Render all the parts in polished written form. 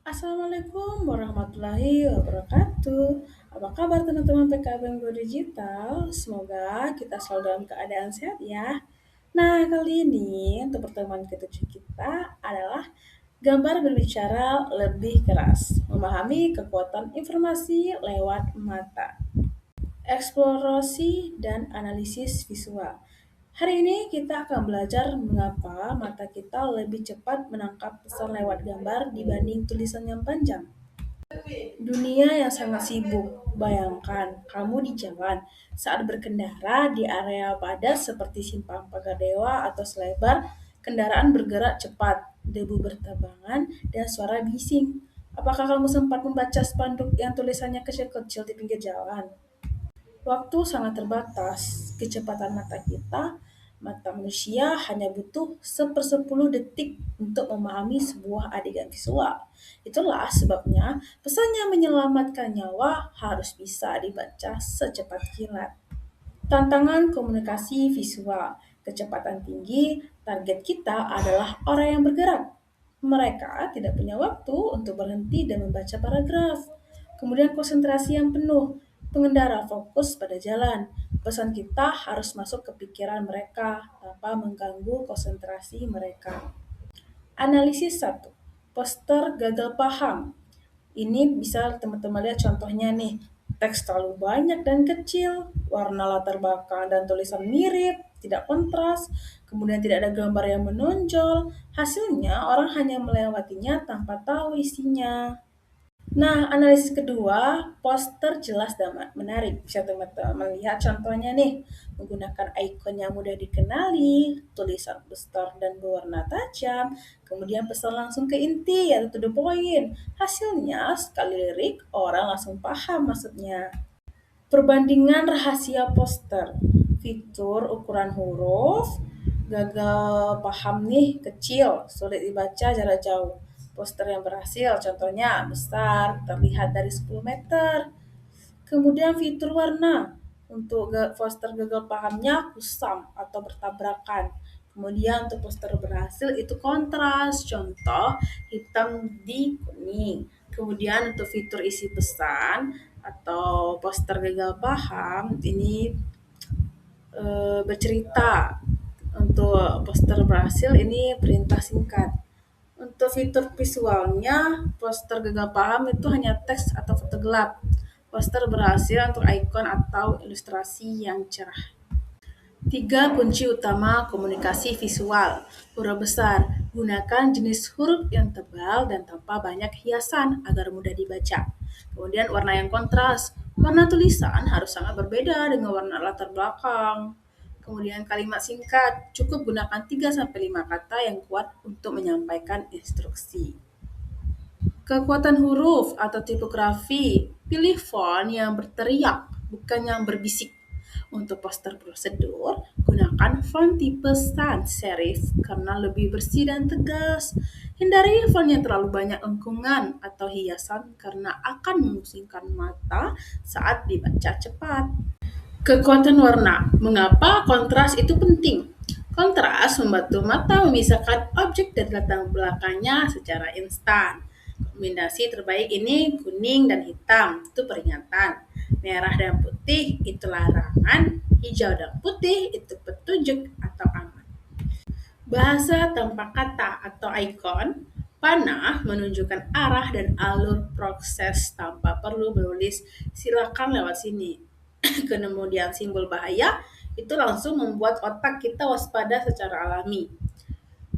Assalamualaikum warahmatullahi wabarakatuh. Apa kabar teman-teman PKBM Go Digital? Semoga kita selalu dalam keadaan sehat ya. Nah, kali ini untuk pertemuan ketujuh kita adalah gambar berbicara lebih keras, memahami kekuatan informasi lewat mata. Eksplorasi dan analisis visual. Hari ini kita akan belajar mengapa mata kita lebih cepat menangkap pesan lewat gambar dibanding tulisan yang panjang. Dunia yang sangat sibuk. Bayangkan, kamu di jalan saat berkendara di area padat seperti simpang pagar dewa atau selebar, kendaraan bergerak cepat, debu berterbangan, dan suara bising. Apakah kamu sempat membaca spanduk yang tulisannya kecil-kecil di pinggir jalan? Waktu sangat terbatas, kecepatan mata manusia hanya butuh sepersepuluh detik untuk memahami sebuah adegan visual. Itulah sebabnya pesan yang menyelamatkan nyawa harus bisa dibaca secepat kilat. Tantangan komunikasi visual, kecepatan tinggi, target kita adalah orang yang bergerak. Mereka tidak punya waktu untuk berhenti dan membaca paragraf. Kemudian konsentrasi yang penuh, pengendara fokus pada jalan. Pesan kita harus masuk ke pikiran mereka tanpa mengganggu konsentrasi mereka. Analisis satu, poster gagal paham. Ini bisa teman-teman lihat contohnya nih. Teks terlalu banyak dan kecil, warna latar belakang dan tulisan mirip, tidak kontras, kemudian tidak ada gambar yang menonjol. Hasilnya orang hanya melewatinya tanpa tahu isinya. Nah, analisis kedua, poster jelas dan menarik. Bisa teman-teman lihat contohnya nih, menggunakan ikon yang mudah dikenali, tulisan besar dan berwarna tajam, kemudian pesan langsung ke inti atau to the point. Hasilnya, sekali lirik, orang langsung paham maksudnya. Perbandingan rahasia poster, fitur ukuran huruf, gagal paham nih kecil, sulit dibaca jarak jauh. Poster yang berhasil contohnya besar, terlihat dari 10 meter. Kemudian fitur warna, untuk poster gagal pahamnya kusam atau bertabrakan. Kemudian untuk poster berhasil itu kontras, contoh hitam di kuning. Kemudian untuk fitur isi pesan atau poster gagal paham ini bercerita. Untuk poster berhasil ini perintah singkat. Untuk fitur visualnya, poster gagal paham itu hanya teks atau foto gelap. Poster berhasil untuk ikon atau ilustrasi yang cerah. 3 kunci utama komunikasi visual. Huruf besar, gunakan jenis huruf yang tebal dan tanpa banyak hiasan agar mudah dibaca. Kemudian warna yang kontras, warna tulisan harus sangat berbeda dengan warna latar belakang. Kemudian kalimat singkat, cukup gunakan 3-5 kata yang kuat untuk menyampaikan instruksi. Kekuatan huruf atau tipografi, pilih font yang berteriak, bukan yang berbisik. Untuk poster prosedur, gunakan font tipe sans serif karena lebih bersih dan tegas. Hindari font yang terlalu banyak lengkungan atau hiasan karena akan memusingkan mata saat dibaca cepat. Kekuatan warna. Mengapa kontras itu penting? Kontras membantu mata memisahkan objek dari latar belakangnya secara instan. Kombinasi terbaik ini kuning dan hitam, itu peringatan. Merah dan putih itu larangan, hijau dan putih itu petunjuk atau aman. Bahasa tanpa kata atau ikon, panah menunjukkan arah dan alur proses tanpa perlu menulis silakan lewat sini. Kemudian simbol bahaya itu langsung membuat otak kita waspada secara alami.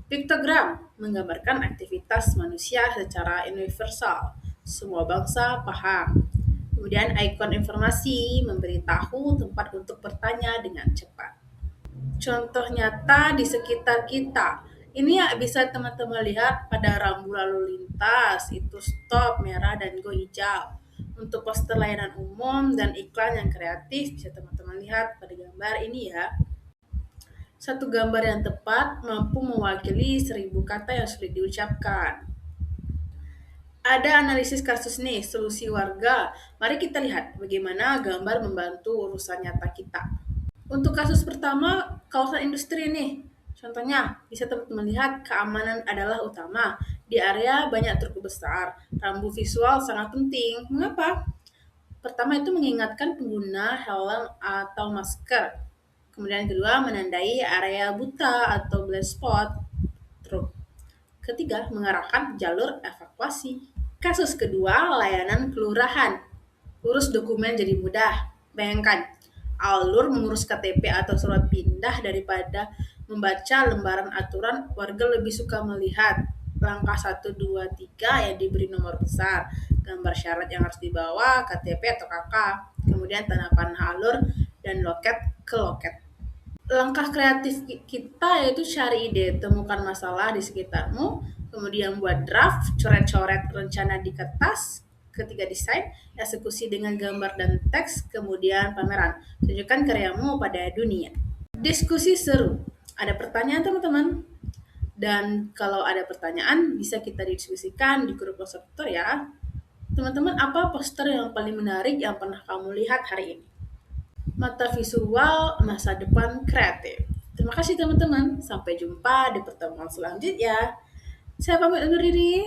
Piktogram menggambarkan aktivitas manusia secara universal. Semua bangsa paham. Kemudian ikon informasi memberitahu tempat untuk bertanya dengan cepat. Contoh nyata di sekitar kita. Ini ya bisa teman-teman lihat pada rambu lalu lintas, itu stop merah dan go hijau. Untuk poster layanan umum dan iklan yang kreatif bisa teman-teman lihat pada gambar ini ya. Satu gambar yang tepat mampu mewakili 1000 kata yang sulit diucapkan. Ada analisis kasus nih, solusi warga. Mari kita lihat bagaimana gambar membantu urusan nyata kita. Untuk kasus pertama, kawasan industri nih. Contohnya, bisa teman-teman lihat keamanan adalah utama. Di area banyak truk besar, rambu visual sangat penting. Mengapa? Pertama itu mengingatkan pengguna helm atau masker. Kemudian kedua, menandai area buta atau blind spot truk. Ketiga, mengarahkan jalur evakuasi. Kasus kedua, layanan kelurahan. Urus dokumen jadi mudah. Bayangkan, alur mengurus KTP atau surat pindah daripada membaca lembaran aturan, warga lebih suka melihat langkah 1, 2, 3 yang diberi nomor besar, gambar syarat yang harus dibawa, KTP atau KK, kemudian tanda panah alur, dan loket ke loket. Langkah kreatif kita yaitu cari ide, temukan masalah di sekitarmu, kemudian buat draft, coret-coret rencana di kertas, ketiga desain, eksekusi dengan gambar dan teks, kemudian pameran. Tunjukkan karyamu pada dunia. Diskusi seru. Ada pertanyaan teman-teman? Dan kalau ada pertanyaan bisa kita diskusikan di grup WhatsApp ya. Teman-teman, apa poster yang paling menarik yang pernah kamu lihat hari ini? Mata visual masa depan kreatif. Terima kasih teman-teman. Sampai jumpa di pertemuan selanjutnya. Saya pamit undur diri.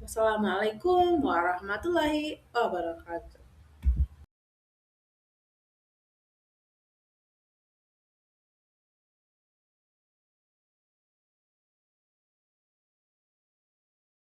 Wassalamualaikum warahmatullahi wabarakatuh.